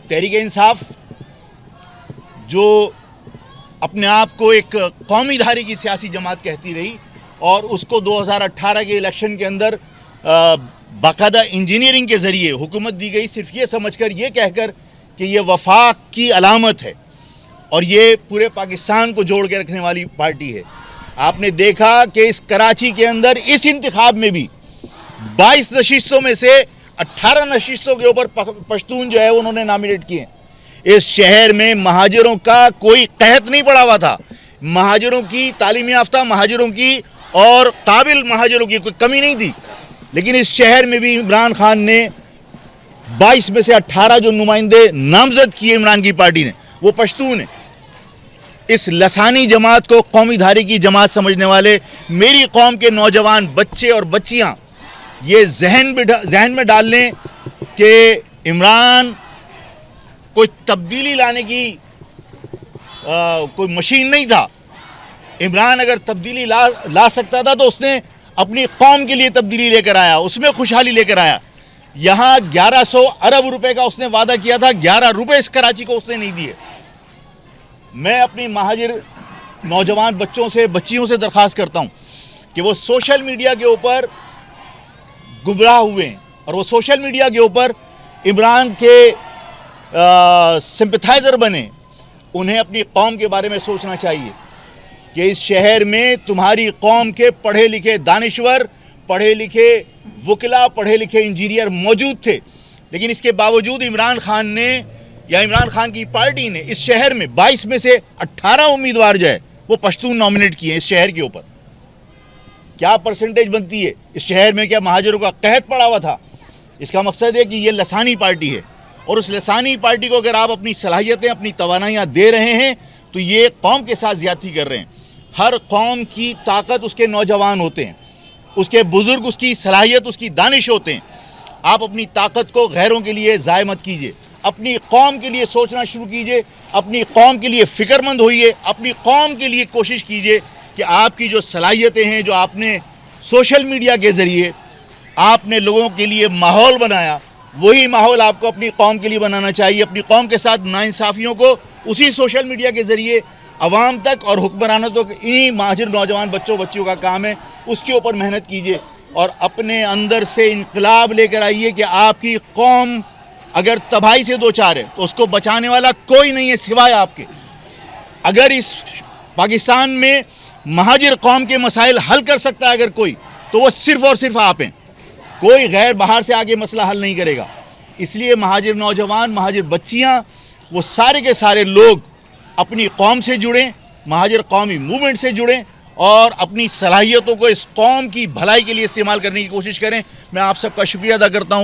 تحریک انصاف جو اپنے آپ کو ایک قومی دھاری کی سیاسی جماعت کہتی رہی اور اس کو 2018 کے الیکشن کے اندر باقاعدہ انجینئرنگ کے ذریعے حکومت دی گئی، صرف یہ سمجھ کر، یہ کہہ کر کہ یہ وفاق کی علامت ہے اور یہ پورے پاکستان کو جوڑ کے رکھنے والی پارٹی ہے۔ آپ نے دیکھا کہ اس کراچی کے اندر اس انتخاب میں بھی 22 نشستوں میں سے 18 نشستوں کے اوپر پشتون جو ہے انہوں نے نامینیٹ کیے ہیں۔ اس شہر میں مہاجروں کا کوئی قحط نہیں پڑا ہوا تھا، مہاجروں کی، تعلیم یافتہ مہاجروں کی اور قابل مہاجروں کی کوئی کمی نہیں تھی، لیکن اس شہر میں بھی عمران خان نے 22 میں سے 18 جو نمائندے نامزد کیے عمران کی پارٹی نے، وہ پشتون ہیں۔ اس لسانی جماعت کو قومی دھاری کی جماعت سمجھنے والے میری قوم کے نوجوان بچے اور بچیاں یہ ذہن میں ڈال لیں کہ عمران کوئی تبدیلی لانے کی کوئی مشین نہیں تھا۔ عمران اگر تبدیلی لا سکتا تھا تو اس نے اپنی قوم کے لیے تبدیلی لے کر آیا، اس میں خوشحالی لے کر آیا۔ یہاں 1100 ارب روپے کا اس نے وعدہ کیا تھا، 11 روپے اس کراچی کو اس نے نہیں دیے۔ میں اپنی مہاجر نوجوان بچوں سے، بچیوں سے درخواست کرتا ہوں کہ وہ سوشل میڈیا کے اوپر گمراہ ہوئے ہیں اور وہ سوشل میڈیا کے اوپر عمران کے سمپتھائزر بنے۔ انہیں اپنی قوم کے بارے میں سوچنا چاہیے کہ اس شہر میں تمہاری قوم کے پڑھے لکھے دانشور، پڑھے لکھے وکلا، پڑھے لکھے انجینئر موجود تھے، لیکن اس کے باوجود عمران خان نے یا عمران خان کی پارٹی نے اس شہر میں 22 میں سے 18 امیدوار جو ہے وہ پشتون نامینیٹ کیے ہیں۔ اس شہر کے اوپر کیا پرسنٹیج بنتی ہے؟ اس شہر میں کیا مہاجروں کا قحط پڑا ہوا تھا؟ اس کا مقصد ہے کہ یہ لسانی پارٹی ہے اور اس لسانی پارٹی کو اگر آپ اپنی صلاحیتیں، اپنی توانائیاں دے رہے ہیں تو یہ قوم کے ساتھ زیادتی کر رہے ہیں۔ ہر قوم کی طاقت اس کے نوجوان ہوتے ہیں، اس کے بزرگ، اس کی صلاحیت، اس کی دانش ہوتے ہیں۔ آپ اپنی طاقت کو غیروں کے لیے ضائع مت کیجیے، اپنی قوم کے لیے سوچنا شروع کیجیے، اپنی قوم کے لیے فکر مند ہوئیے، اپنی قوم کے لیے کوشش کیجیے کہ آپ کی جو صلاحیتیں ہیں، جو آپ نے سوشل میڈیا کے ذریعے آپ نے لوگوں کے لیے ماحول بنایا، وہی ماحول آپ کو اپنی قوم کے لیے بنانا چاہیے۔ اپنی قوم کے ساتھ ناانصافیوں کو اسی سوشل میڈیا کے ذریعے عوام تک اور حکمرانوں تک، انہی مہاجر نوجوان بچیوں کا کام ہے، اس کے اوپر محنت کیجیے اور اپنے اندر سے انقلاب لے کر آئیے کہ آپ کی قوم اگر تباہی سے دوچار ہے تو اس کو بچانے والا کوئی نہیں ہے سوائے آپ کے۔ اگر اس پاکستان میں مہاجر قوم کے مسائل حل کر سکتا ہے اگر کوئی، تو وہ صرف اور صرف آپ ہیں۔ کوئی غیر باہر سے آگے مسئلہ حل نہیں کرے گا۔ اس لیے مہاجر نوجوان، مہاجر بچیاں، وہ سارے کے سارے لوگ اپنی قوم سے جڑیں، مہاجر قومی موومنٹ سے جڑیں اور اپنی صلاحیتوں کو اس قوم کی بھلائی کے لیے استعمال کرنے کی کوشش کریں۔ میں آپ سب کا شکریہ ادا کرتا ہوں۔